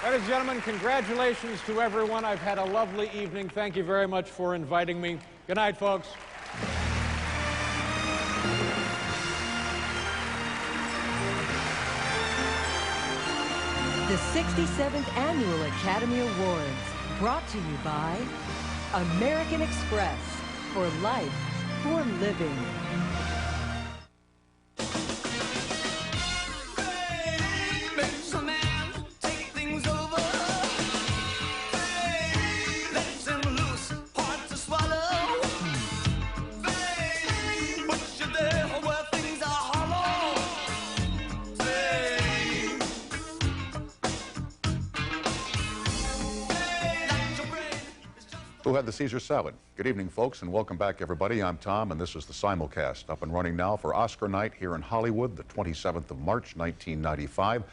Ladies and gentlemen, congratulations to everyone. I've had a lovely evening. Thank you very much for inviting me. Good night, folks. The 67th Annual Academy Awards, brought to you by American Express, for life, for living. Who had the Caesar salad? Good evening, folks, and welcome back, everybody. I'm Tom, and this is the simulcast, up and running now for Oscar night here in Hollywood, the 27th of March, 1995.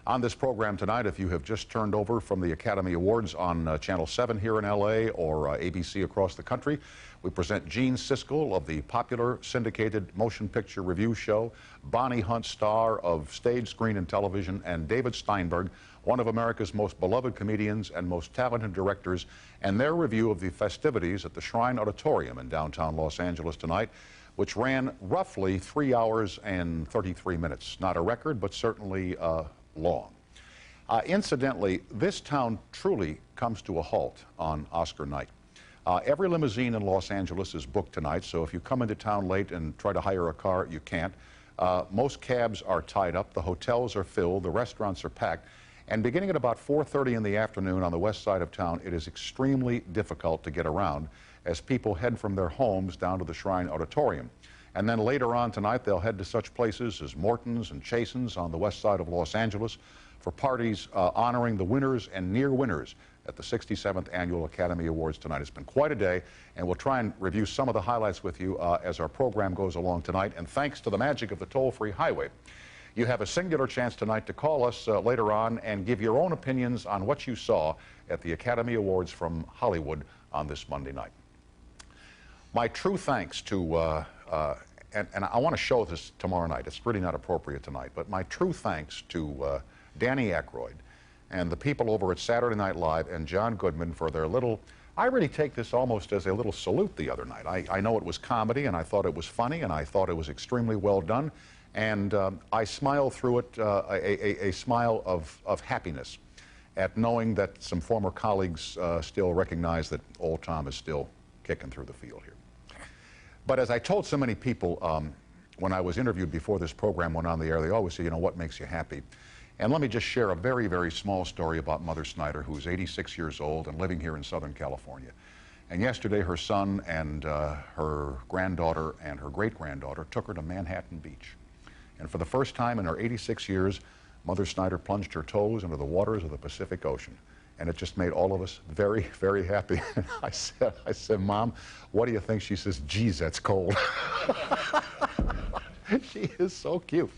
On this program tonight, if you have just turned over from the Academy Awards on Channel 7 here in L.A. or ABC across the country, we present Gene Siskel of the popular syndicated motion picture review show, Bonnie Hunt, star of stage, screen, and television, and David Steinberg, one of America's most beloved comedians and most talented directors, and their review of the festivities at the Shrine Auditorium in downtown Los Angeles tonight, which ran roughly 3 hours and 33 minutes. Not a record, but certainly long. Incidentally, this town truly comes to a halt on Oscar night. Every limousine in Los Angeles is booked tonight, so if you come into town late and try to hire a car, you can't. Most cabs are tied up, the hotels are filled, the restaurants are packed, and beginning at about 4:30 in the afternoon on the west side of town, it is extremely difficult to get around as people head from their homes down to the Shrine Auditorium. And then later on tonight, they'll head to such places as Morton's and Chasen's on the west side of Los Angeles for parties honoring the winners and near winners at the 67th Annual Academy Awards tonight. It's been quite a day, and we'll try and review some of the highlights with you as our program goes along tonight. And thanks to the magic of the toll-free highway, you have a singular chance tonight to call us later on and give your own opinions on what you saw at the Academy Awards from Hollywood on this Monday night. My true thanks to, and I want to show this tomorrow night. It's really not appropriate tonight, but my true thanks to Danny Aykroyd and the people over at Saturday Night Live and John Goodman for their little, I really take this almost as a little salute the other night. I know it was comedy, and I thought it was funny, and I thought it was extremely well done. And I smile through it, a smile of happiness at knowing that some former colleagues still recognize that old Tom is still kicking through the field here. But as I told so many people when I was interviewed before this program went on the air, they always say, you know, what makes you happy? And let me just share a very, very small story about Mother Snyder, who's 86 years old and living here in Southern California. And yesterday, her son and her granddaughter and her great-granddaughter took her to Manhattan Beach. And for the first time in her 86 years, Mother Snyder plunged her toes into the waters of the Pacific Ocean. And it just made all of us very, very happy. I said, Mom, what do you think? She says, geez, that's cold. She is so cute.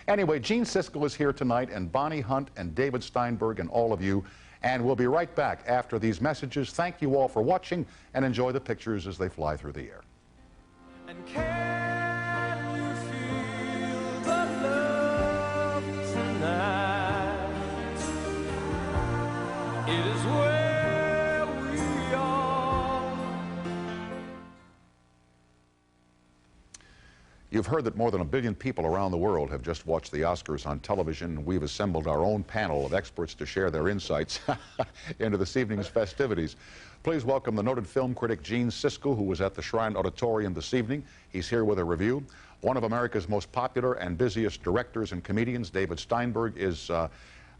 Anyway, Gene Siskel is here tonight, and Bonnie Hunt and David Steinberg and all of you. And we'll be right back after these messages. Thank you all for watching, and enjoy the pictures as they fly through the air. And can you feel the love tonight? It is where we are. You've heard that more than 1 billion people around the world have just watched the Oscars on television. We've assembled our own panel of experts to share their insights into this evening's festivities. Please welcome the noted film critic Gene Siskel, who was at the Shrine Auditorium this evening. He's here with a review. One of America's most popular and busiest directors and comedians, David Steinberg, is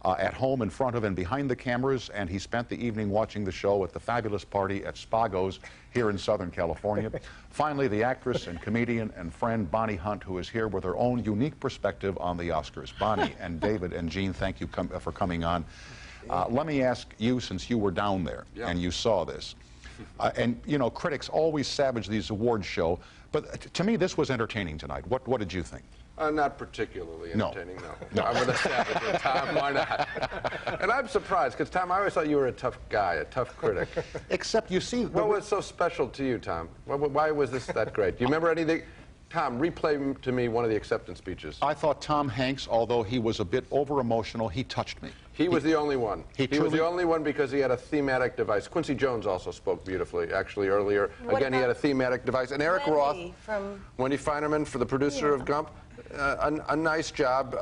at home in front of and behind the cameras, and he spent the evening watching the show at the fabulous party at Spago's here in Southern California. Finally, the actress and comedian and friend Bonnie Hunt, who is here with her own unique perspective on the Oscars. Bonnie and David and Gene, thank you for coming on. Let me ask you, since you were down there and you saw this, and you know, critics always savage these awards show, but to me this was entertaining tonight. What did you think? Not particularly entertaining, no. I'm going to savage it, Tom. Why not? And I'm surprised, because, Tom, I always thought you were a tough guy, a tough critic. Except, you see... What was so special to you, Tom? Why was this that great? Do you remember anything? Tom, replay to me one of the acceptance speeches. I thought Tom Hanks, although he was a bit over-emotional, he touched me. He was the only one. He was truly- the only one because he had a thematic device. Quincy Jones also spoke beautifully, actually, earlier. Again, he had a thematic device. And Eric Roth, Wendy Feinerman, for the producer of Gump, a nice job.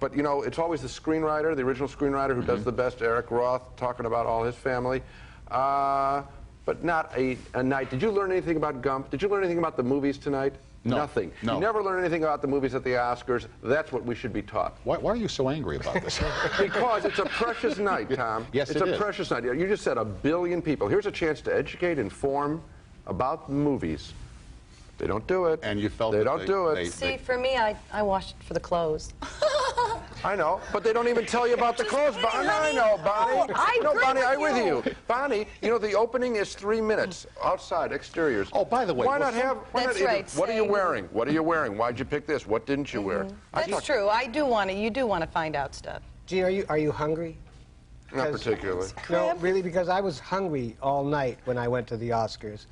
But, you know, it's always the screenwriter, the original screenwriter, who does the best, Eric Roth, talking about all his family. But not a night. Did you learn anything about Gump? Did you learn anything about the movies tonight? No. Nothing. No. You never learn anything about the movies at the Oscars. That's what we should be taught. Why are you so angry about this? Because it's a precious night, Tom. Yes, it's a precious night. You just said 1 billion people. Here's a chance to educate, inform about movies. They don't do it. And you felt they that don't do it. See, for me, I watched it for the clothes. I know, but they don't even tell you about the clothes, Bonnie. I know, Bonnie. I Bonnie, agree I'm with with you. Bonnie, you know, the opening is 3 minutes. Outside, exteriors. Oh, by the way, why not have... That's right. What are you wearing? What are you wearing? Why'd you pick this? What didn't you wear? That's true. I do want to. You do want to find out stuff. Gene, are you hungry? Not particularly. No, really, because I was hungry all night when I went to the Oscars.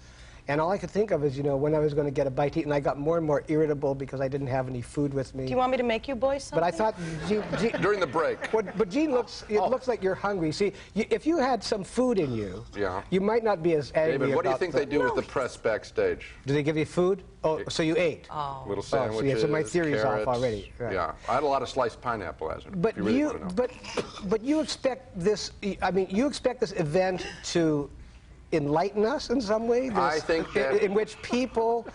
And all I could think of is, you know, when I was going to get a bite to eat, and I got more and more irritable because I didn't have any food with me. Do you want me to make you boys something? But I thought, Gene, During the break. but Gene looks like you're hungry. See, if you had some food in you, you might not be as angry. David, what do you about think they do with the press backstage? Do they give you food? Oh, so you ate. Oh. Little sandwiches, so my theory's carrots. off already. Right. Yeah, I had a lot of sliced pineapple as well. But if you really want to know. but you expect this? I mean, you expect this event to enlighten us in some way? I think that... in which people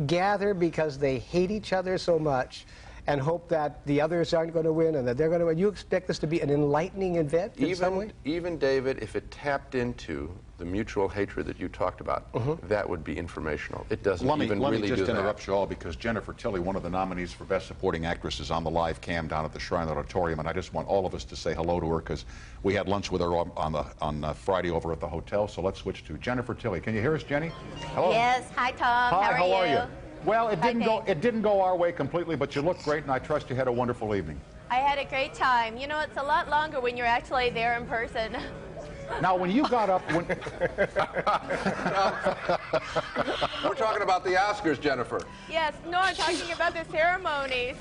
gather because they hate each other so much and hope that the others aren't going to win and that they're going to win. You expect this to be an enlightening event in some way? Even, David, if it tapped into the mutual hatred that you talked about, that would be informational. It doesn't Let me really just do interrupt you all because Jennifer Tilly, one of the nominees for Best Supporting Actress, is on the live cam down at the Shrine Auditorium, and I just want all of us to say hello to her because we had lunch with her on Friday over at the hotel. So let's switch to Jennifer Tilly. Can you hear us, Jenny? Hello. Yes. Hi, Tom. Hi, how are you? Well, it Fine, didn't go our way completely, but you look great, and I trust you had a wonderful evening. I had a great time. You know, it's a lot longer when you're actually there in person. Now, when you got up, when We're talking about the Oscars, Jennifer. Yes. No, I'm talking about the ceremonies.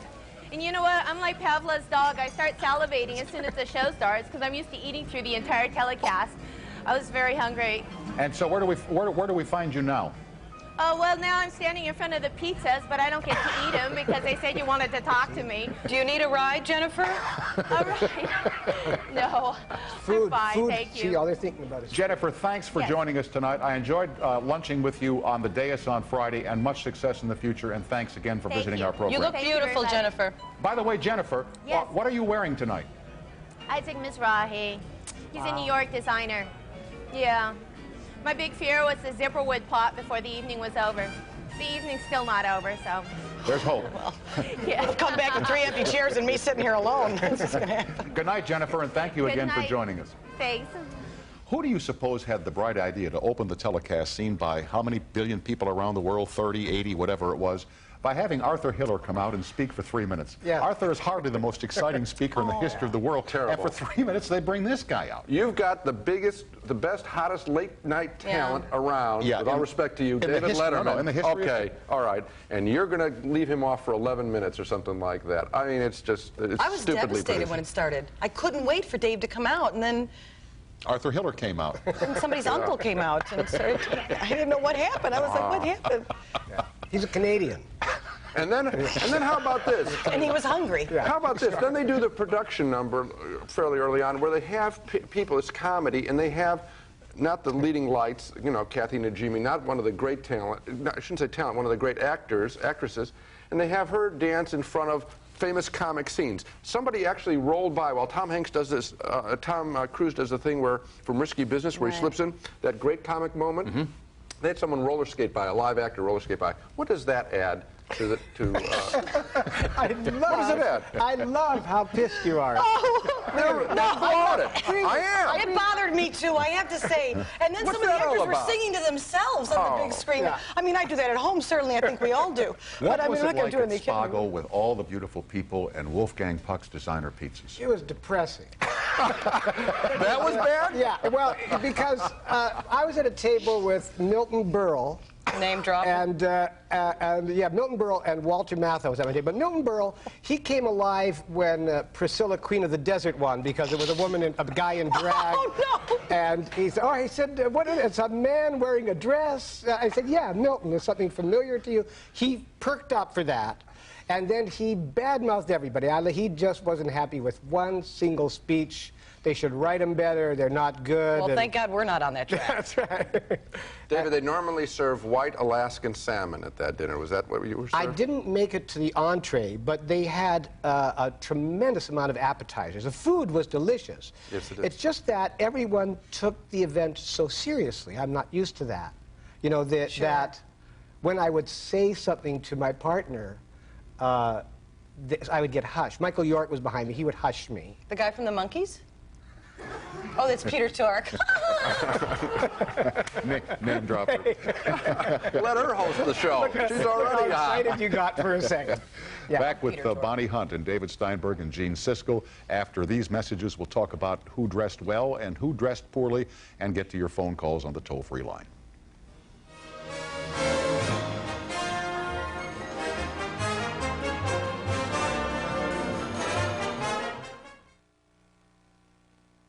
And you know what? I'm like Pavlov's dog. I start salivating as soon as the show starts because I'm used to eating through the entire telecast. I was very hungry. and so where do we find you now? Oh, well, now I'm standing in front of the pizzas, but I don't get to eat them because they said you wanted to talk to me. Do you need a ride, Jennifer? All right. No, Food, I'm fine, food. thank See, you. all they're thinking about is Jennifer, thanks for Yes. joining us tonight. I enjoyed lunching with you on the dais on Friday, and much success in the future, and thanks again for Thank visiting you. our program. You look Thank you very beautiful, much. Jennifer. By the way, Jennifer, Yes. what are you wearing tonight? Isaac Mizrahi. He's a New York designer. Yeah. My big fear was the zipper would pop before the evening was over. The evening's still not over, so There's hope. yeah. Come back with 3 empty chairs and me sitting here alone. This is gonna happen. Good night, Jennifer, and thank you Good again for night. joining us. Thanks. Who do you suppose had the bright idea to open the telecast seen by how many billion people around the world, 30, 80, whatever it was, by having Arthur Hiller come out and speak for 3 minutes? Yeah. Arthur is hardly the most exciting speaker in the history of the world. Terrible. And for 3 minutes, they bring this guy out. You've got the biggest, the best, hottest late-night talent around, Yeah, with all in- respect to you, in the David history- Letterman. no, in the history of- Okay, all right. And you're going to leave him off for 11 minutes or something like that. I mean, it's just, it's I was stupidly devastated produced. when it started. I couldn't wait for Dave to come out, and then Arthur Hiller came out. somebody's uncle came out and started. I didn't know what happened. I was like, what happened? he's a Canadian. And then how about this? And he was hungry. How about this? Then they do the production number fairly early on where they have people, it's comedy, and they have not the leading lights, you know, Kathy Najimy, not one of the great talent, I shouldn't say talent, one of the great actresses, and they have her dance in front of famous comic scenes. Somebody actually rolled by while Tom Hanks does this, Tom Cruise does the thing where, from Risky Business, where he slips in, that great comic moment. They had someone roller skate by, a live actor roller skate by. What does that add to the, What does it add? I love how pissed you are. Never thought it. I am. It bothered me too, I have to say. And then What's some of the that all actors were about? singing to themselves on the big screen. Yeah. I mean, I do that at home, certainly. I think we all do. What But I mean, was I'm it not going like to do it at in the kitchen. Spago with all the beautiful people and Wolfgang Puck's designer pizzas? It was depressing. That was bad? Yeah, well, because I was at a table with Milton Berle Name drop. And yeah, Milton Berle and Walter Matthau was that my day. But Milton Berle, he came alive when Priscilla, Queen of the Desert, won because it was a woman, a guy in drag. Oh, no! And he said, what is it? It's a man wearing a dress. I said, yeah, Milton, is something familiar to you? He perked up for that. And then he badmouthed everybody. He just wasn't happy with one single speech. They should write them better. They're not good. Well, thank God we're not on that track. That's right. David, they normally serve white Alaskan salmon at that dinner. Was that what you were serving? I didn't make it to the entree, but they had a tremendous amount of appetizers. The food was delicious. Yes, it is. It's just that everyone took the event so seriously. I'm not used to that. You know, that when I would say something to my partner, I would get hushed. Michael York was behind me. He would hush me. The guy from the Monkees? Oh, that's Peter Tork. Name dropper. Let her host the show. She's already How on. excited you got for a second. Yeah. Back with Bonnie Hunt and David Steinberg and Gene Siskel. After these messages, we'll talk about who dressed well and who dressed poorly and get to your phone calls on the toll-free line.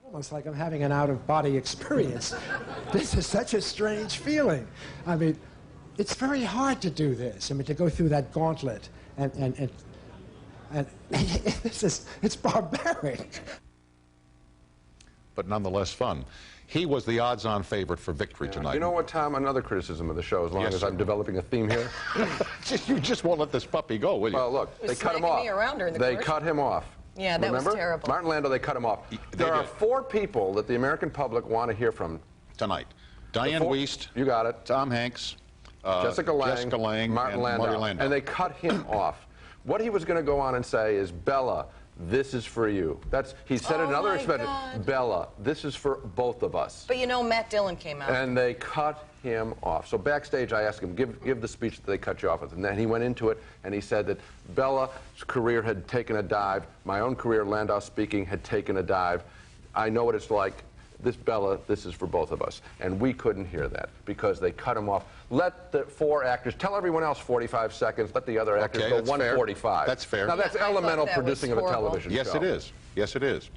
Almost like I'm having an out-of-body experience. This is such a strange feeling. I mean, it's very hard to do this. I mean, to go through that gauntlet and it's barbaric. But nonetheless fun. He was the odds-on favorite for victory tonight. You know what, Tom? Another criticism of the show, as long as I'm developing a theme here. You just won't let this puppy go, will you? Well, look, they cut him off. Me around during the They commercial. cut him off. Yeah, that Remember? was terrible. Martin Landau, they cut him off. There are 4 people that the American public want to hear from Tonight. Dianne Wiest. You got it. Tom Hanks. Jessica Lange. Martin and Landau. Marty Landau. And they cut him off. What he was going to go on and say is, Bella, this is for you. He said it in other expressions. Bella, this is for both of us. But you know, Matt Dillon came out. And they cut him off. So backstage, I asked him, give the speech that they cut you off with. And then he went into it, and he said that Bella's career had taken a dive. My own career, Landau speaking, had taken a dive. I know what it's like. This Bella, this is for both of us. And we couldn't hear that because they cut him off. Let the 4 actors, tell everyone else 45 seconds, let the other actors go 145. That's fair. Now, that's elemental producing of a television show. Yes, it is. Yes, it is.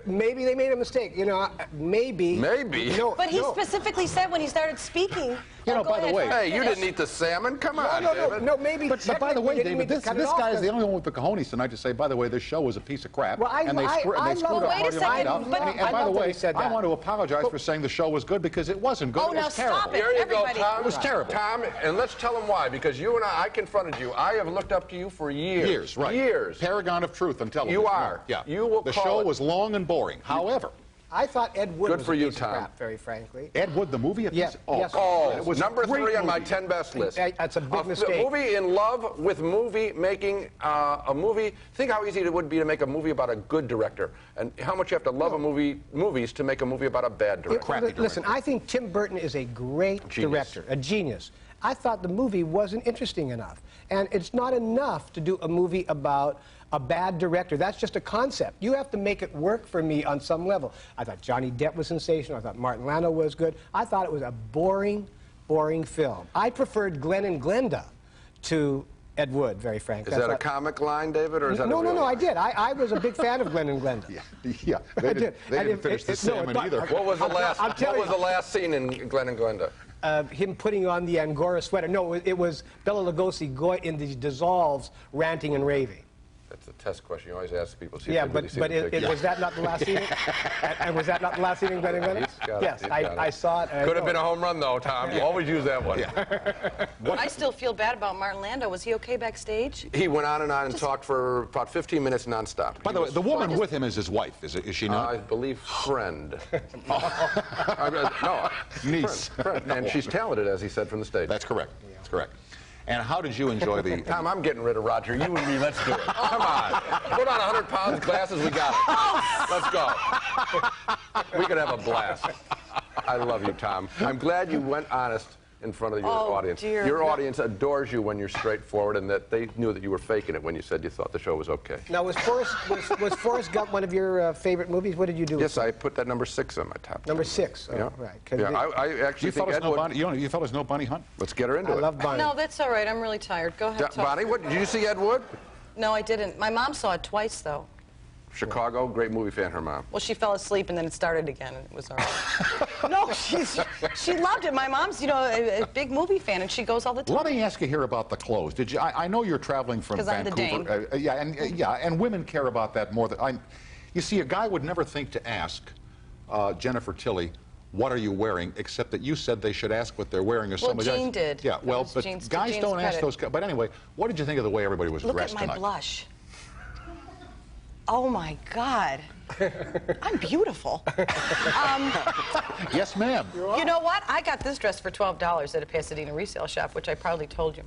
Maybe they made a mistake. You know, maybe. Maybe. No, But he specifically said when he started speaking. You know, by the way, Hey, you didn't eat the salmon? Come on, David. No, maybe. But by the way, technically they David, didn't mean to this cut it off guy is the because- only one with the cojones tonight to say, by the way, this show was a piece of crap. Well, and they screwed I up love- Wait a Marty second, Landau. but- And I by the love that way, he said I that. want to apologize for saying the show was good because it wasn't good. Oh, It now was terrible. stop it. Here you Everybody. go, Tom. It was terrible. Tom, and let's tell him why, because you and I confronted you. I have looked up to you for years. Years, right. Years. Paragon of truth on television. You are. Yeah. You will The call show it- was long and boring. However, I thought Ed Wood Good was for a you, piece of Tom. crap, very frankly. Ed Wood, the movie? Yes, yes. Oh, it was number a great 3 on my movie. 10 best list. That's a big mistake. A movie in love with movie making a movie. Think how easy it would be to make a movie about a good director, and how much you have to love movies to make a movie about a bad director. Listen, I think Tim Burton is a great director, a genius. I thought the movie wasn't interesting enough. And it's not enough to do a movie about a bad director. That's just a concept. You have to make it work for me on some level. I thought Johnny Depp was sensational. I thought Martin Landau was good. I thought it was a boring, boring film. I preferred Glenn and Glenda to Ed Wood, very frankly. Is that a comic line, David, or is that No, a no, real no, I line? did. I was a big fan of Glenn and Glenda. Yeah, they didn't finish the no, salmon but- either. What was the last? I'll What tell was you. the last scene in Glenn and Glenda? Him putting on the Angora sweater. No, it was Bela Lugosi in the dissolves, ranting and raving. That's a test question. You always ask people. See if Yeah, they really see but the picture. was that not the last scene? And was that not the last scene in Glenn and Glenda? He's got it, Yes, he's got it. I saw it. and I Could have know been a it. home run, though, Tom. You always use that one. I still feel bad about Martin Landau. Was he okay backstage? He went on and talked for about 15 minutes nonstop. By the way, the woman with him is his wife, is she not? I believe friend. No, Niece. friend. And she's talented, as he said from the stage. That's correct. That's correct. And how did you enjoy the... Tom, I'm getting rid of Roger. You and me, let's do it. Come on. Put on 100 pounds, glasses, we got it. Let's go. We could have a blast. I love you, Tom. I'm glad you went honest in front of your Oh, audience. dear. Your audience adores you when you're straightforward, and that they knew that you were faking it when you said you thought the show was okay. Now, was Forrest Gump one of your favorite movies? What did you do? Yes, I put that number 6 on my top. Number 6. Oh, Yeah. right. Yeah, I actually You think fellas Ed know would. Bonnie, you fellas know Bonnie Hunt? Let's get her into I it. love Bonnie. No, that's all right. I'm really tired. Go ahead. talk. Bonnie, what, did you see Ed Wood? No, I didn't. My mom saw it twice, though. Chicago, great movie fan, her mom. Well, she fell asleep and then it started again, and it was all right. No, she loved it. My mom's, you know, a big movie fan, and she goes all the time. Let me ask you here about the clothes. Did you? I know you're traveling from 'Cause I'm the Vancouver. And women care about that more than you see, a guy would never think to ask Jennifer Tilly, "What are you wearing?" Except that you said they should ask what they're wearing, or Well, somebody Gene else. did. Yeah, That well, was but Gene's- to guys Gene's don't ask credit. those. But anyway, what did you think of the way everybody was Look dressed at my tonight? blush. Oh, my God. I'm beautiful. Yes, ma'am. You know what? I got this dress for $12 at a Pasadena resale shop, which I probably told you.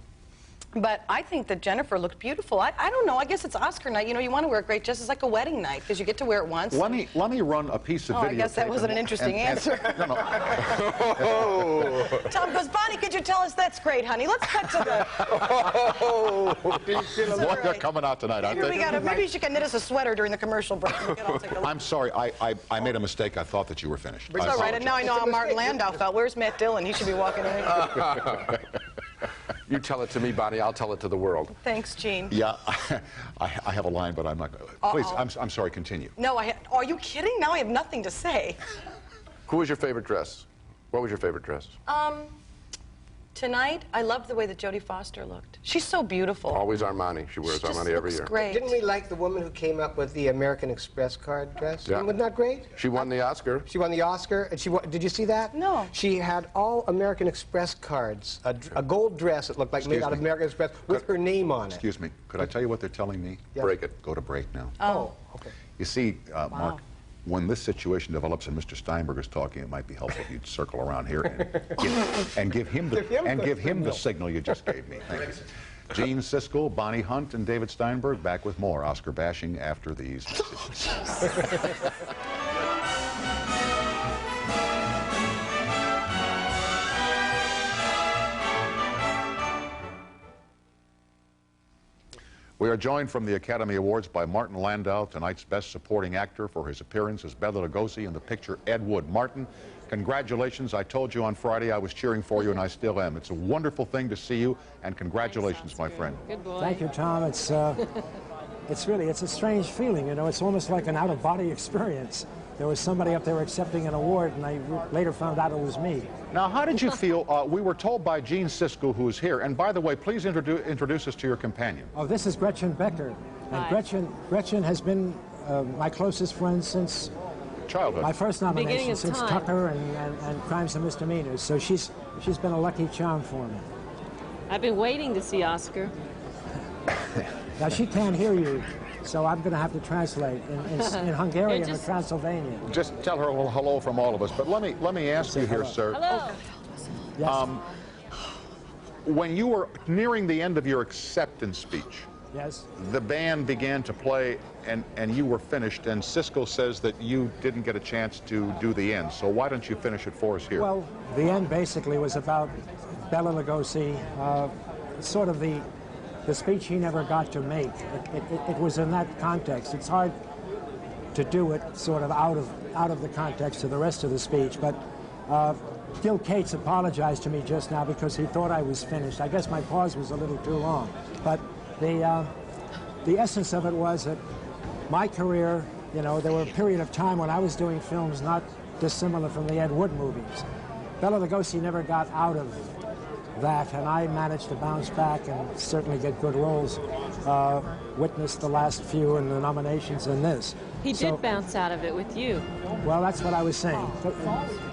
But I think that Jennifer looked beautiful. I don't know. I guess it's Oscar night. You know, you want to wear a great dress. It's like a wedding night because you get to wear it once. Let me run a piece of Oh, I video. guess that wasn't an interesting answer. No. Tom goes, Bonnie, could you tell us that's great, honey? Let's cut to the... Boy, they're coming out tonight, aren't Maybe, they? maybe she can knit us a sweater during the commercial break. I'll take a look. I'm sorry. I made a mistake. I thought that you were finished. It's all right, and now I know how Martin Landau felt. Where's Matt Dillon? He should be walking in. You tell it to me, Bonnie. I'll tell it to the world. Thanks, Gene. Yeah, I have a line, but I'm not. Please, I'm sorry. Continue. No, are you kidding? Now I have nothing to say. Who was your favorite dress? What was your favorite dress? Tonight, I loved the way that Jodie Foster looked. She's so beautiful. Always Armani. She wears She just Armani every looks year. great. Didn't we like the woman who came up with the American Express card dress? Yeah. Wasn't that great? She won the Oscar. She won the Oscar, and did you see that? No. She had all American Express cards, a gold dress that looked like made out of American Express with her name on it. Excuse me. Could I tell you what they're telling me? Yeah. Break it. Go to break now. Oh, okay. You see, Mark, when this situation develops and Mr. Steinberg is talking, it might be helpful if you'd circle around here and give him the signal you just gave me. Thank you. Gene Siskel, Bonnie Hunt, and David Steinberg back with more Oscar bashing after these messages. We are joined from the Academy Awards by Martin Landau, tonight's Best Supporting Actor for his appearance as Bela Lugosi in the picture Ed Wood. Martin, congratulations. I told you on Friday I was cheering for you, and I still am. It's a wonderful thing to see you, and congratulations, my friend. Good boy. Thank you, Tom. It's a strange feeling, you know. It's almost like an out-of-body experience. There was somebody up there accepting an award, and I later found out it was me. Now, how did you feel? We were told by Gene Siskel, who is here, and by the way, please introduce us to your companion. Oh, this is Gretchen Becker. And Hi. Gretchen has been my closest friend since Childhood. my first Beginning nomination, of since time. Tucker and Crimes and Misdemeanors. So she's been a lucky charm for me. I've been waiting to see Oscar. Now, she can't hear you, so I'm going to have to translate in Hungarian or just- Transylvanian. Just tell her a little hello from all of us. But let me ask you here, sir. Hello. Yes. When you were nearing the end of your acceptance speech, Yes. the band began to play, and you were finished, and Siskel says that you didn't get a chance to do the end. So why don't you finish it for us here? Well, the end basically was about Bela Lugosi, sort of the speech he never got to make. It was in that context. It's hard to do it sort of out of the context of the rest of the speech, but Gil Cates apologized to me just now because he thought I was finished. I guess my pause was a little too long, but the essence of it was that my career, you know, there were a period of time when I was doing films not dissimilar from the Ed Wood movies. Bela Lugosi never got out of that, and I managed to bounce back and certainly get good roles. Witnessed the last few in the nominations in this. He did bounce out of it with you. Well, that's what I was saying.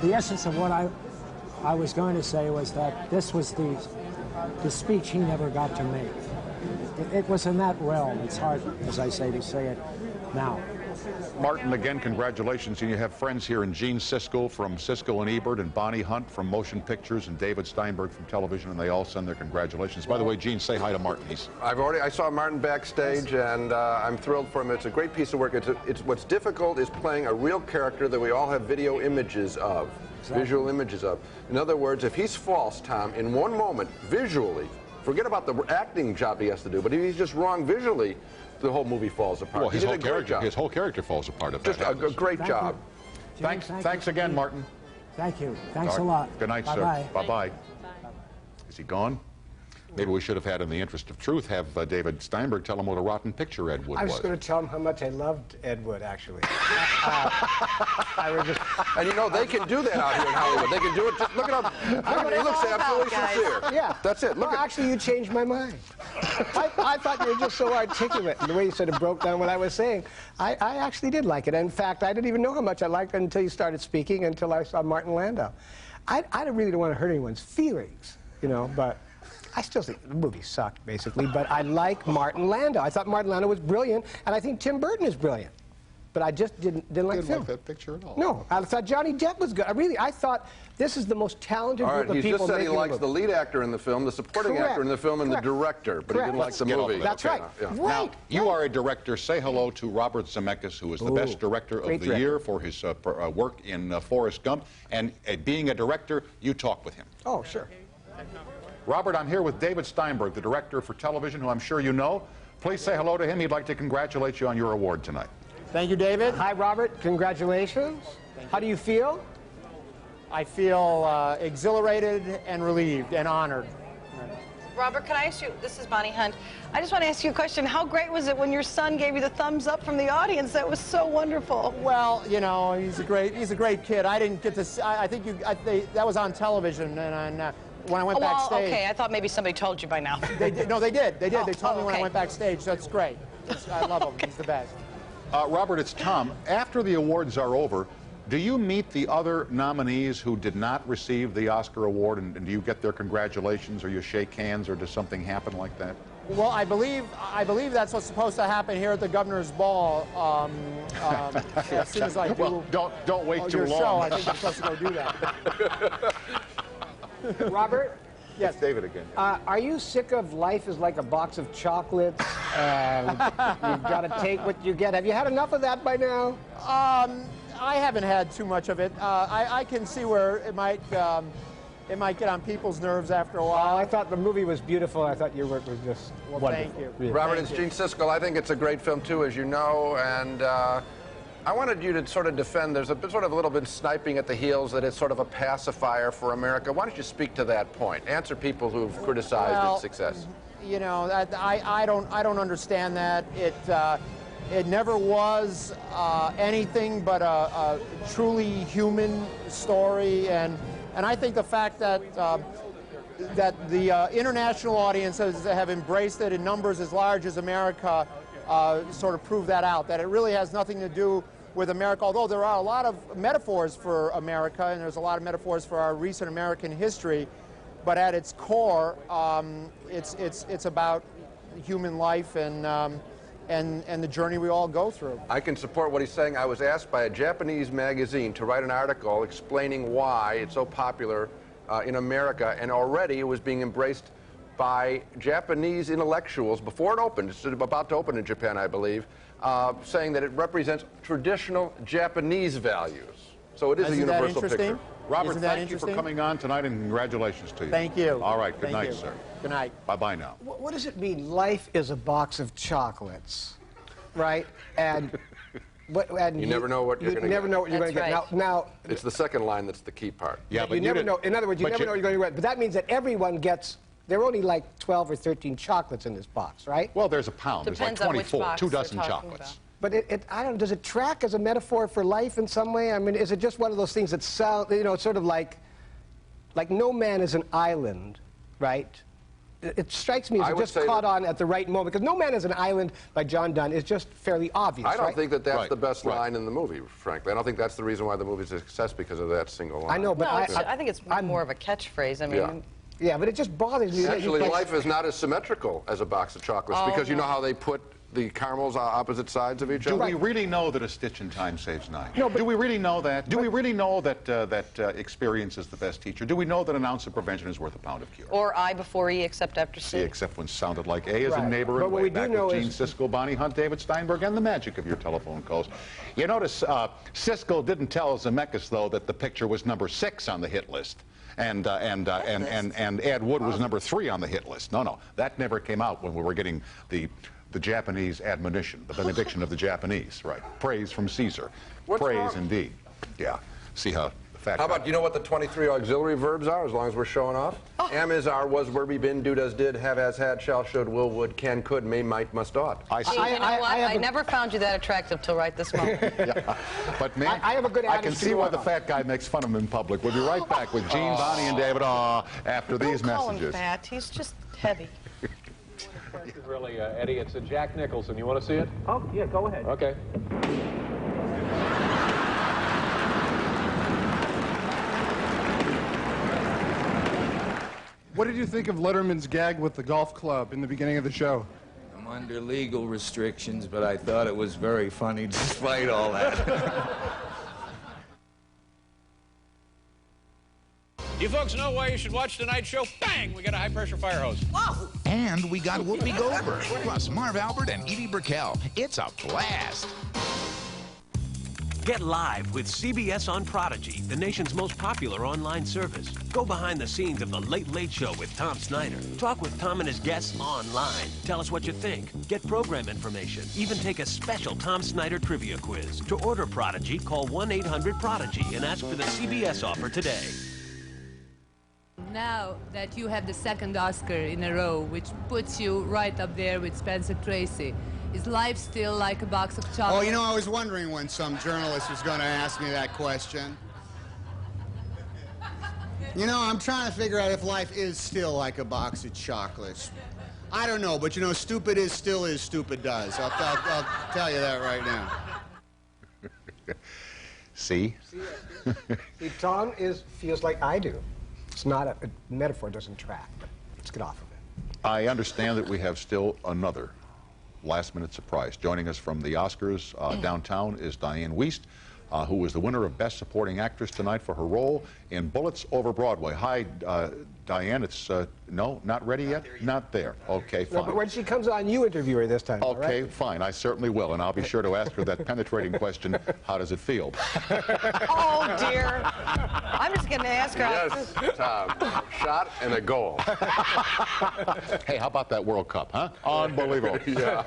The essence of what I was going to say was that this was the speech he never got to make. It was in that realm. It's hard, as I say, to say it now. Martin, again, congratulations. And you have friends here in Gene Siskel from Siskel and Ebert, and Bonnie Hunt from Motion Pictures, and David Steinberg from television, and they all send their congratulations. By the way, Gene, say hi to Martin. I saw Martin backstage, and I'm thrilled for him. It's a great piece of work. What's difficult is playing a real character that we all have video images of. visual images of. In other words, if he's false, Tom, in one moment, visually, forget about the acting job he has to do, but if he's just wrong visually, the whole movie falls apart. Well, his whole character falls apart if just that a great job. Thanks again, Martin. Thank you. Thanks a lot. Good night, sir. Bye-bye. Is he gone? Maybe we should have had, in the interest of truth, have David Steinberg tell him what a rotten picture Ed Wood was. I was going to tell him how much I loved Ed Wood, actually. And you know, they can do that out here in Hollywood. They can do it. Just look at him. He looks absolutely sincere. Yeah. That's it. Look well, actually, you changed my mind. I thought you were just so articulate. And the way you sort of broke down what I was saying, I actually did like it. In fact, I didn't even know how much I liked it until you started speaking, until I saw Martin Landau. I really don't want to hurt anyone's feelings, you know, but I still think the movie sucked, basically, but I like Martin Landau. I thought Martin Landau was brilliant, and I think Tim Burton is brilliant. But I just didn't like the film. Like that picture at all. No, I thought Johnny Depp was good. I thought this is the most talented group of people. He just said he making likes the lead actor in the film, the supporting actor in the film, and the director, but he didn't like the movie. That's right. Now, you are a director. Say hello to Robert Zemeckis, who is the best director of the year for his work in Forrest Gump. And being a director, you talk with him. Oh, sure. Robert, I'm here with David Steinberg, the director for television, who I'm sure you know. Please say hello to him. He'd like to congratulate you on your award tonight. Thank you, David. Hi, Robert. Congratulations. How do you feel? I feel exhilarated and relieved and honored. Robert, can I ask you, this is Bonnie Hunt. I just want to ask you a question. How great was it when your son gave you the thumbs up from the audience? That was so wonderful. Well, you know, he's a great kid. I didn't get to, I think that was on television, and when I went backstage. Okay, I thought maybe somebody told you by now. They did. No, they did. They did. They told me when I went backstage. That's great. I love him. He's the best. Robert, it's Tom. After the awards are over, do you meet the other nominees who did not receive the Oscar award, and do you get their congratulations, or you shake hands, or does something happen like that? Well, I believe that's what's supposed to happen here at the Governor's Ball. As soon as I do. Well, don't wait too your long. Show, I think I'm supposed to go do that. Robert? Yes, David again. Are you sick of life is like a box of chocolates and you've got to take what you get? Have you had enough of that by now? I haven't had too much of it. I can see where it might get on people's nerves after a while. I thought the movie was beautiful. I thought your work was just wonderful. Thank you. Yeah. Robert, it's Gene Siskel. I think it's a great film, too, as you know, and I wanted you to sort of defend, there's a little bit sniping at the heels that it's sort of a pacifier for America. Why don't you speak to that point? Answer people who've criticized its success. You know, I don't understand that. It never was anything but a truly human story, and I think the fact that that the international audiences have embraced it in numbers as large as America sort of prove that out, that it really has nothing to do with America, although there are a lot of metaphors for America, and there's a lot of metaphors for our recent American history, but at its core, it's about human life and the journey we all go through. I can support what he's saying. I was asked by a Japanese magazine to write an article explaining why it's so popular in America, and already it was being embraced by Japanese intellectuals before it opened. It's about to open in Japan, I believe, saying that it represents traditional Japanese values. So it is a universal picture. Robert, thank you for coming on tonight, and congratulations to you. Thank you. All right, good night, sir. Good night. Bye-bye now. What does it mean, life is a box of chocolates, right? And you never know what you're going to get. You never know what you're going to get. Now, it's the second line that's the key part. Yeah, but you never know. In other words, you never know what you're going to get. But that means that everyone gets. There are only like 12 or 13 chocolates in this box, right? Well, there's a pound. Depends there's like 24, on which box 2 dozen you're talking chocolates. about. But I don't know, does it track as a metaphor for life in some way? I mean, is it just one of those things that sound, you know, sort of like no man is an island, right? It strikes me as it just caught on at the right moment, because No Man is an Island by John Donne is just fairly obvious, I don't think that that's the best line in the movie, frankly. I don't think that's the reason why the movie's a success, because of that single line. I know, but I think it's more of a catchphrase. I mean, yeah, but it just bothers me. Actually, life is not as symmetrical as a box of chocolates, because you know how they put the caramels are opposite sides of each other? Do we really know that a stitch in time saves 9? No, but do we really know that? Do we really know that experience is the best teacher? Do we know that an ounce of prevention is worth a pound of cure? Or I before E, except after C. C, except when sounded like A as Right. in neighbor But and what way. we do Back know with Gene is- Siskel, Bonnie Hunt, David Steinberg, and the magic of your telephone calls. You notice Siskel didn't tell Zemeckis, though, that the picture was number 6 on the hit list. And Ed Wood was number 3 on the hit list. No, that never came out when we were getting the Japanese admonition, the benediction of the Japanese, right? Praise from Caesar. What's Praise wrong? indeed. Yeah. See how fat. How about, you know what the 23 auxiliary verbs are, as long as we're showing off? Am, is, are, was, were, be, been, do, does, did, have, has, had, shall, should, will, would, can, could, may, might, must, ought. I see. You know what? I never found you that attractive till right this moment. Yeah. But man, I have a good I can attitude see why about the fat guy makes fun of him in public. We'll be right back with Gene, Bonnie, and David after these Don't call him messages. fat. He's just heavy. Really, Eddie, it's Jack Nicholson. You want to see it? Oh, yeah, go ahead. Okay. What did you think of Letterman's gag with the golf club in the beginning of the show? I'm under legal restrictions, but I thought it was very funny despite all that. You folks know why you should watch tonight's show? Bang! We got a high-pressure fire hose. Whoa! And we got Whoopi Goldberg, plus Marv Albert and Edie Brickell. It's a blast. Get live with CBS on Prodigy, the nation's most popular online service. Go behind the scenes of The Late Late Show with Tom Snyder. Talk with Tom and his guests online. Tell us what you think. Get program information. Even take a special Tom Snyder trivia quiz. To order Prodigy, call 1-800-PRODIGY and ask for the CBS offer today. Now that you have the second Oscar in a row, which puts you right up there with Spencer Tracy, is life still like a box of chocolates? Oh, you know, I was wondering when some journalist was going to ask me that question. You know, I'm trying to figure out if life is still like a box of chocolates. I don't know, but you know, stupid is still is, stupid does. I'll tell you that right now. See? See, Tom feels like I do. It's not a metaphor doesn't track, but let's get off of it. I understand that we have still another last-minute surprise. Joining us from the Oscars downtown is Dianne Wiest, who was the winner of Best Supporting Actress tonight for her role in Bullets Over Broadway. Hi, Dianne. It's no, not ready yet? Not there. Okay, fine. No, but when she comes on, you interview her this time. Okay, right? fine. I certainly will, and I'll be sure to ask her that penetrating question, how does it feel? Oh, dear. I'm just going to ask her. Yes, Tom. Shot and a goal. Hey, how about that World Cup, huh? Unbelievable. Yeah.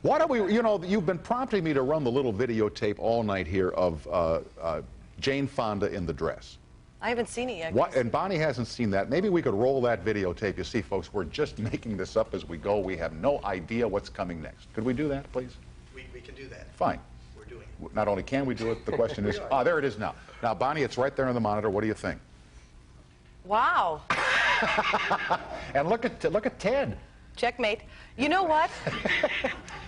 Why don't we, you know, you've been prompting me to run the little videotape all night here of Jane Fonda in the dress. I haven't seen it yet. And Bonnie hasn't seen that. Maybe we could roll that videotape. You see, folks, we're just making this up as we go. We have no idea what's coming next. Could we do that, please? We can do that. Fine. We're doing it. Not only can we do it, the question is, there it is now. Now, Bonnie, it's right there on the monitor. What do you think? Wow. And look at Ted. Checkmate. You know what?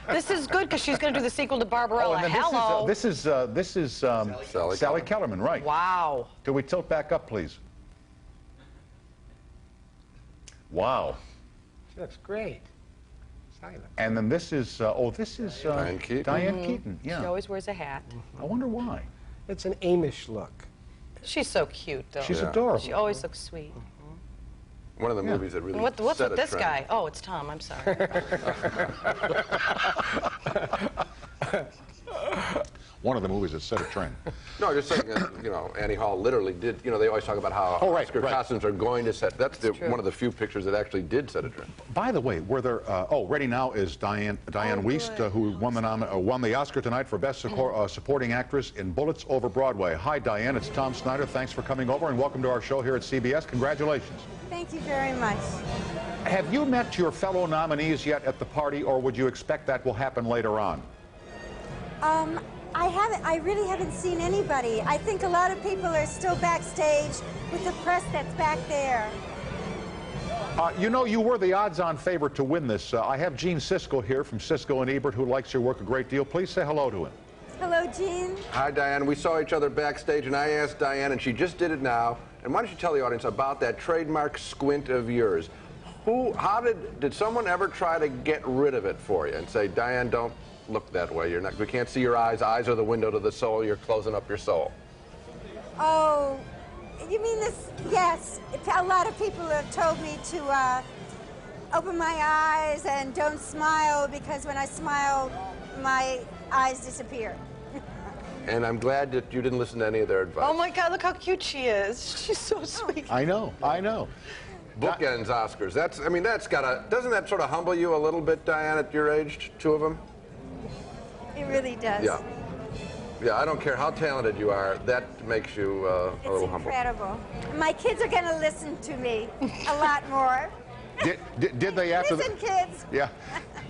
This is good because she's going to do the sequel to Barbarella. Oh, and then Hello. this is Sally Kellerman, right? Wow. Could we tilt back up, please? Wow. She looks great. Silent. And then this is Diane Keaton. Diane Keaton, yeah. She always wears a hat. I wonder why. It's an Amish look. She's so cute, though. She's adorable. She always looks sweet. One of the movies that really What's set with a this trend. guy? Oh, it's Tom. I'm sorry. One of the movies that set a trend. No, just saying, you know, Annie Hall literally did, you know, they always talk about how Oscar costumes are going to set, that's one of the few pictures that actually did set a trend. By the way, were there, ready now is Dianne Wiest, who won the Oscar tonight for Best Supporting Actress in Bullets Over Broadway. Hi, Dianne, it's Tom Snyder. Thanks for coming over and welcome to our show here at CBS. Congratulations. Thank you very much. Have you met your fellow nominees yet at the party, or would you expect that will happen later on? I really haven't seen anybody. I think a lot of people are still backstage with the press that's back there. You know, you were the odds-on favorite to win this. I have Gene Siskel here from Siskel and Ebert, who likes your work a great deal. Please say hello to him. Hello, Gene. Hi, Diane. We saw each other backstage, and I asked Diane, and she just did it now. And why don't you tell the audience about that trademark squint of yours? How did someone ever try to get rid of it for you and say, Dianne, don't look that way. We can't see your eyes. Eyes are the window to the soul. You're closing up your soul. Oh, you mean this? Yes. A lot of people have told me to open my eyes and don't smile because when I smile, my eyes disappear. And I'm glad that you didn't listen to any of their advice. Oh my God, look how cute she is. She's so sweet. I know. Bookends Oscars. Doesn't that sort of humble you a little bit, Dianne, at your age, two of them? It really does. Yeah. Yeah, I don't care how talented you are, that makes you a little humble. It's incredible. My kids are going to listen to me a lot more. Did they after Listen, kids. Yeah.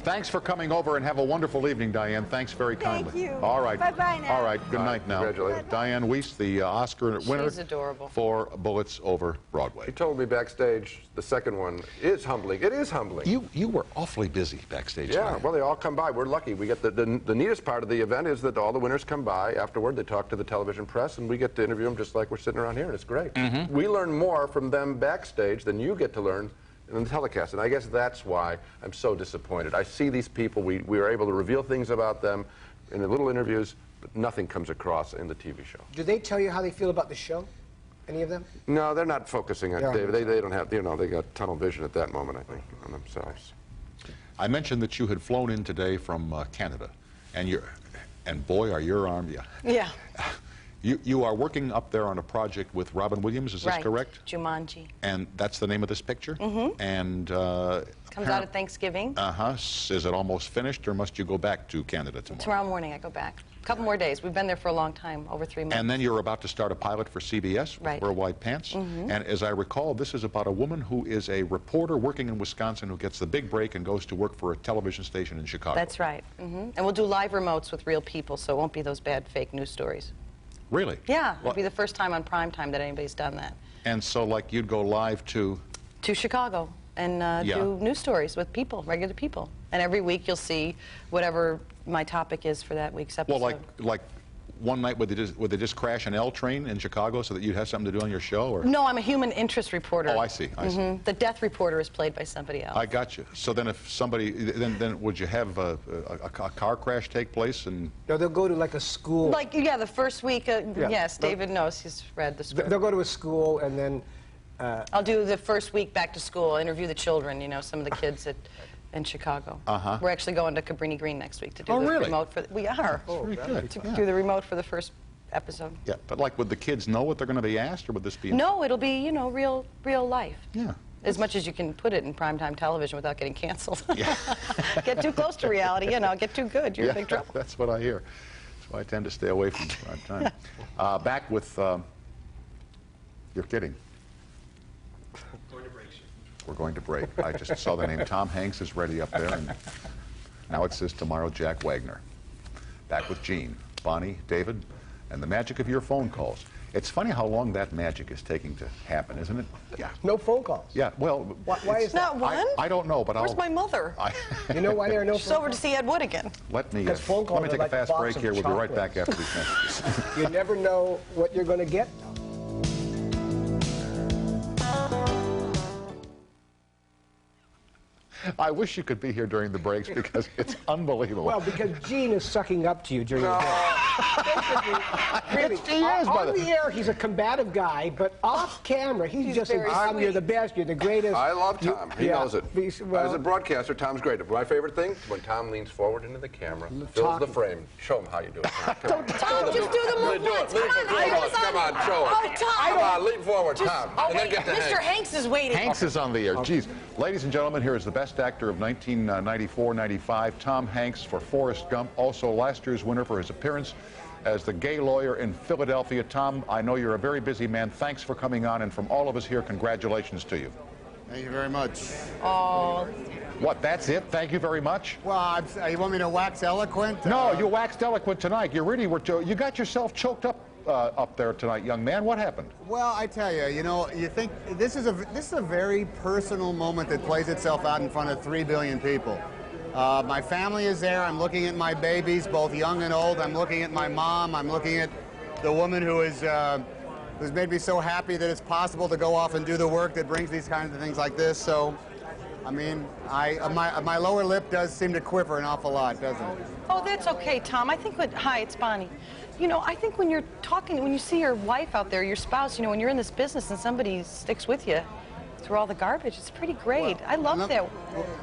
Thanks for coming over and have a wonderful evening, Dianne. Thanks very kindly. Thank you. All right. Bye-bye now. All right. Good night now. Congratulations. Dianne Wiest, the Oscar winner. She's adorable. For Bullets Over Broadway. He told me backstage the second one is humbling. It is humbling. You were awfully busy backstage. Yeah, tonight. well, they all come by. We're lucky. We get the neatest part of the event is that all the winners come by afterward. They talk to the television press, and we get to interview them just like we're sitting around here, and it's great. We learn more from them backstage than you get to learn in the telecast, and I guess that's why I'm so disappointed. I see these people, we were able to reveal things about them in the little interviews, but nothing comes across in the TV show. Do they tell you how they feel about the show? Any of them? No, they're not focusing on Yeah. David. They don't have, they got tunnel vision at that moment, I think, on themselves. I mentioned that you had flown in today from Canada, and boy, are your arms, Yeah. You are working up there on a project with Robin Williams, is this Right. correct? Jumanji. And that's the name of this picture? Mm-hmm. And Comes out at Thanksgiving. Is it almost finished, or must you go back to Canada tomorrow? Tomorrow morning I go back. A couple more days. We've been there for a long time, over 3 months. And then you're about to start a pilot for CBS, Right. Worldwide Pants. Mhm. And as I recall, this is about a woman who is a reporter working in Wisconsin who gets the big break and goes to work for a television station in Chicago. That's right. And we'll do live remotes with real people, so it won't be those bad fake news stories. Really? Yeah, it'll be the first time on prime time that anybody's done that. And so, like, you'd go live to Chicago and do news stories with people, regular people. And every week you'll see whatever my topic is for that week's episode. Well, like one night would they just crash an L train in Chicago so that you'd have something to do on your show? Or? No, I'm a human interest reporter. Oh, I see. I see. The death reporter is played by somebody else. I got you. So then, if somebody, then would you have a car crash take place and? No, they'll go to like a school. Like, yeah, the first week. Yes, David knows. He's read the script. They'll go to a school and then. I'll do the first week back to school, interview the children. You know, some of the kids in Chicago. We're actually going to Cabrini Green next week to do the remote for. We are. Oh, very good. To do the remote for the first episode. Yeah, but like, would the kids know what they're going to be asked, or would this be? No, it'll be, you know, real life. Yeah. As much as you can put it in primetime television without getting canceled. Get too close to reality, you know, get too good, you're in big trouble. That's what I hear. That's why I tend to stay away from prime time. Back with, you're kidding. We're going to break. I just saw the name Tom Hanks is ready up there, and now it says tomorrow Jack Wagner. Back with Gene, Bonnie, David, and the magic of your phone calls. It's funny how long that magic is taking to happen, isn't it? Yeah. No phone calls. Yeah, well... Why is that? Not one? I don't know, but Where's my mother? You know why there are no She's over to see Ed Wood again. Let me phone calls take are a like fast box break of here. We'll be right chocolates. back after these messages. You never know what you're going to get. I wish you could be here during the breaks because it's unbelievable. Well, because Gene is sucking up to you during the break. Really, He is, on the air, he's a combative guy, but off camera, he's just a Tom, you're the best, you're the greatest. I love Tom. He knows it. Well, As a broadcaster, Tom's great. My favorite thing, when Tom leans forward into the camera, fills the frame. Show him how you do it. Tom, just do the move once. Come on, show it. Oh, Tom. Come on, lean forward, Tom. Oh, And then wait, get to Mr. Hanks is waiting. Hanks is on the air. Jeez. Ladies and gentlemen, here is the best actor of 1994-95, Tom Hanks for Forrest Gump. Also last year's winner for his appearance as the gay lawyer in Philadelphia. Tom, I know you're a very busy man. Thanks for coming on, and from all of us here, congratulations to you. Thank you very much. Oh. What, that's it? Thank you very much? Well, you want me to wax eloquent? No, you waxed eloquent tonight. You really were, you got yourself choked up there tonight, young man. What happened? Well, I tell you, you know, you think this is a very personal moment that plays itself out in front of 3 billion people. My family is there. I'm looking at my babies, both young and old. I'm looking at my mom. I'm looking at the woman who's made me so happy that it's possible to go off and do the work that brings these kinds of things like this. So I mean, my lower lip does seem to quiver an awful lot, doesn't it? Oh, that's okay, Tom. I think hi, it's Bonnie. You know, I think when you're talking, when you see your wife out there, your spouse, you know, when you're in this business and somebody sticks with you through all the garbage, it's pretty great. I love that.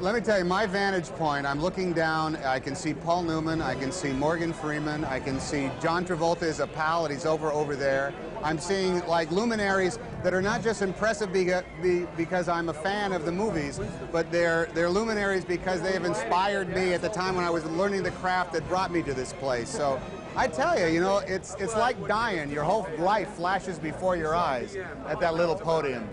Let me tell you, my vantage point, I'm looking down, I can see Paul Newman, I can see Morgan Freeman, I can see John Travolta as a pal, and he's over there. I'm seeing, like, luminaries that are not just impressive because I'm a fan of the movies, but they're luminaries because they have inspired me at the time when I was learning the craft that brought me to this place. So I tell you, you know, it's like dying. Your whole life flashes before your eyes at that little podium.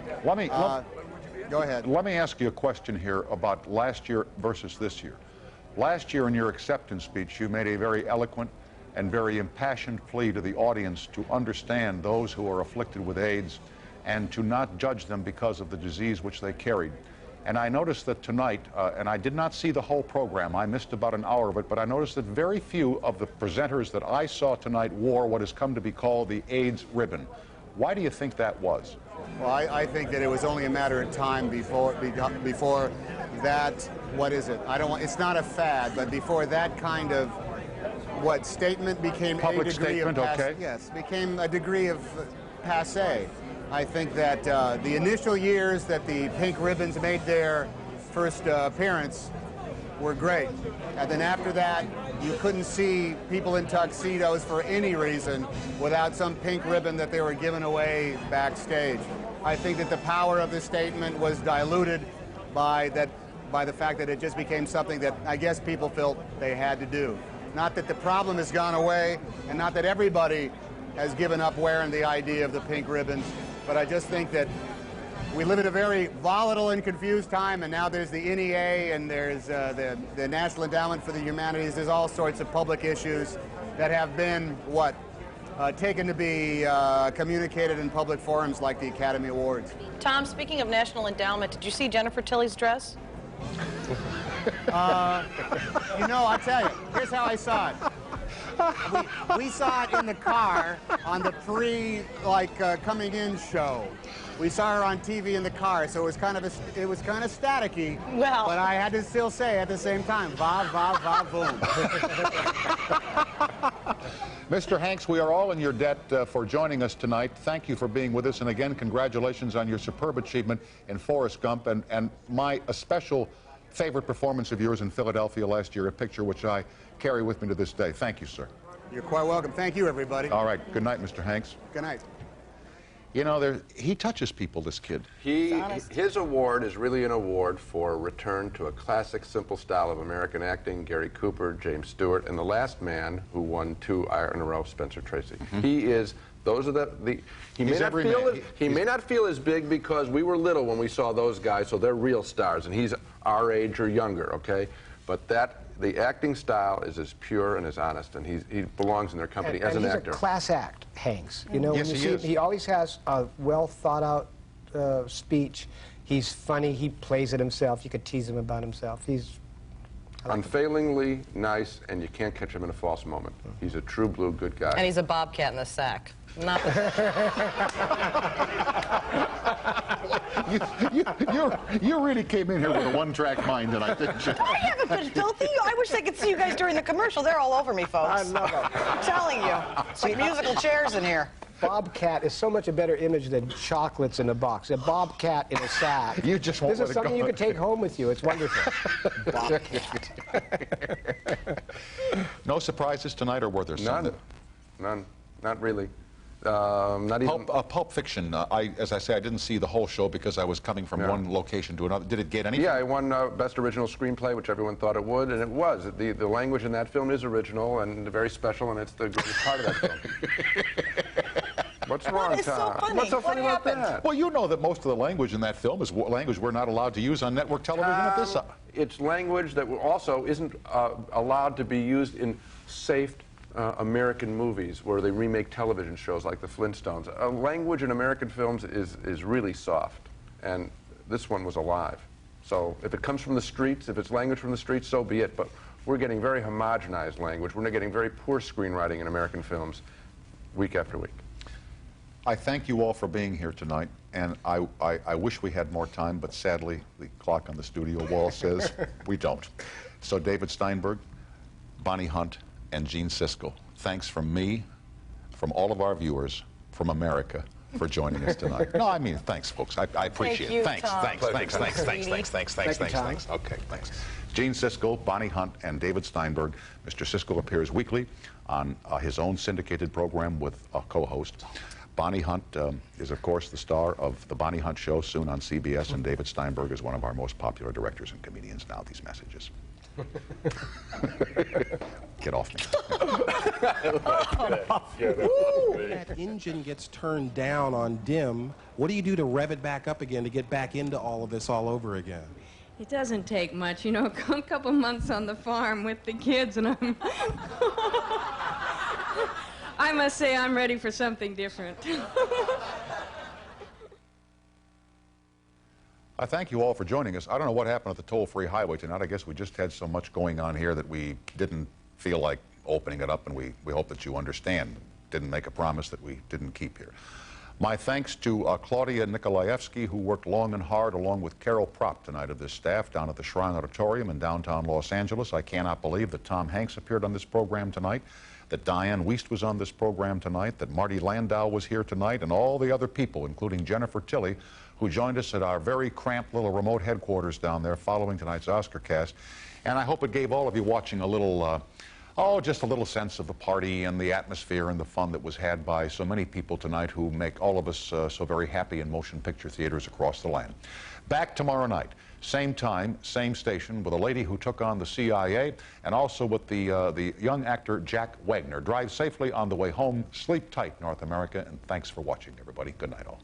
Go ahead. Let me ask you a question here about last year versus this year. Last year in your acceptance speech, you made a very eloquent and very impassioned plea to the audience to understand those who are afflicted with AIDS and to not judge them because of the disease which they carried. And I noticed that tonight, and I did not see the whole program, I missed about an hour of it, but I noticed that very few of the presenters that I saw tonight wore what has come to be called the AIDS ribbon. Why do you think that was? Well, I think that it was only a matter of time before that, what is it? It's not a fad, but before that kind of statement became public a degree statement, of okay. Yes, became a degree of passé. I think that the initial years that the pink ribbons made their first appearance were great. And then after that, you couldn't see people in tuxedos for any reason without some pink ribbon that they were giving away backstage. I think that the power of the statement was diluted by the fact that it just became something that I guess people felt they had to do. Not that the problem has gone away, and not that everybody has given up wearing the idea of the pink ribbons, but I just think that we live at a very volatile and confused time, and now there's the NEA and there's the National Endowment for the Humanities. There's all sorts of public issues that have been, taken to be communicated in public forums like the Academy Awards. Tom, speaking of National Endowment, did you see Jennifer Tilly's dress? You know, I'll tell you, here's how I saw it. We saw it in the car on the coming in show. We saw her on TV in the car, so it was kind of staticky. Well, but I had to still say at the same time, va va va boom. Mr. Hanks, we are all in your debt for joining us tonight. Thank you for being with us, and again, congratulations on your superb achievement in Forrest Gump, and my special favorite performance of yours in Philadelphia last year, a picture which I carry with me to this day. Thank you, sir. You're quite welcome. Thank you, everybody. All right. Good night, Mr. Hanks. Good night. You know, he touches people, this kid. His award is really an award for return to a classic, simple style of American acting. Gary Cooper, James Stewart, and the last man who won 2 in a row, Spencer Tracy. He is. Those are he may not feel as big because we were little when we saw those guys, so they're real stars, and he's our age or younger, okay? But the acting style is as pure and as honest, and he belongs in their company as an actor. He's a class act, Hanks. You know, yes, when you see him, he always has a well thought out speech. He's funny. He plays it himself. You could tease him about himself. He's unfailingly nice, and you can't catch him in a false moment. He's a true blue good guy. And he's a bobcat in the sack. Not you really came in here with a one-track mind tonight, didn't you? I haven't been filthy. I wish they could see you guys during the commercial. They're all over me, folks. I love it. I'm telling you. Some musical chairs in here. Bobcat is so much a better image than chocolates in a box. A bobcat in a sack. You just won't This is something you can take home with you. It's wonderful. Bobcat. No surprises tonight, or were there some? None. Not really. Not even Pulp Fiction. As I say, I didn't see the whole show because I was coming from one location to another. Did it get anything? Yeah, it won Best Original Screenplay, which everyone thought it would, and it was. The language in that film is original and very special, and it's the greatest part of that film. What's wrong, Tom? So funny? What's so funny about that? Well, you know that most of the language in that film is language we're not allowed to use on network television at this time. It's language that also isn't allowed to be used in safe American movies where they remake television shows like the Flintstones. Language in American films is really soft, and this one was alive. So if it comes from the streets, if it's language from the streets, so be it. But we're getting very homogenized language. We're getting very poor screenwriting in American films week after week. I thank you all for being here tonight. and I wish we had more time, but sadly, the clock on the studio wall says we don't. So David Steinberg, Bonnie Hunt, and Gene Siskel, thanks from me, from all of our viewers, from America, for joining us tonight. No, I mean, thanks, folks. I appreciate it. Thanks. Okay, thanks. Gene Siskel, Bonnie Hunt, and David Steinberg. Mr. Siskel appears weekly on his own syndicated program with a co-host. Bonnie Hunt is, of course, the star of The Bonnie Hunt Show, soon on CBS, and David Steinberg is one of our most popular directors and comedians. Now, these messages. Get off me. That engine gets turned down on dim. What do you do to rev it back up again to get back into all of this all over again? It doesn't take much, you know, a couple months on the farm with the kids, and I must say I'm ready for something different. I thank you all for joining us. I don't know what happened at the toll-free highway tonight. I guess we just had so much going on here that we didn't feel like opening it up, and we hope that you understand. Didn't make a promise that we didn't keep here. My thanks to Claudia Nikolaevsky, who worked long and hard along with Carol Propp tonight of this staff down at the Shrine Auditorium in downtown Los Angeles. I cannot believe that Tom Hanks appeared on this program tonight, that Dianne Wiest was on this program tonight, that Marty Landau was here tonight, and all the other people, including Jennifer Tilley, who joined us at our very cramped little remote headquarters down there following tonight's Oscar cast. And I hope it gave all of you watching a little, just a little sense of the party and the atmosphere and the fun that was had by so many people tonight who make all of us so very happy in motion picture theaters across the land. Back tomorrow night, same time, same station, with a lady who took on the CIA, and also with the young actor Jack Wagner. Drive safely on the way home. Sleep tight, North America, and thanks for watching, everybody. Good night, all.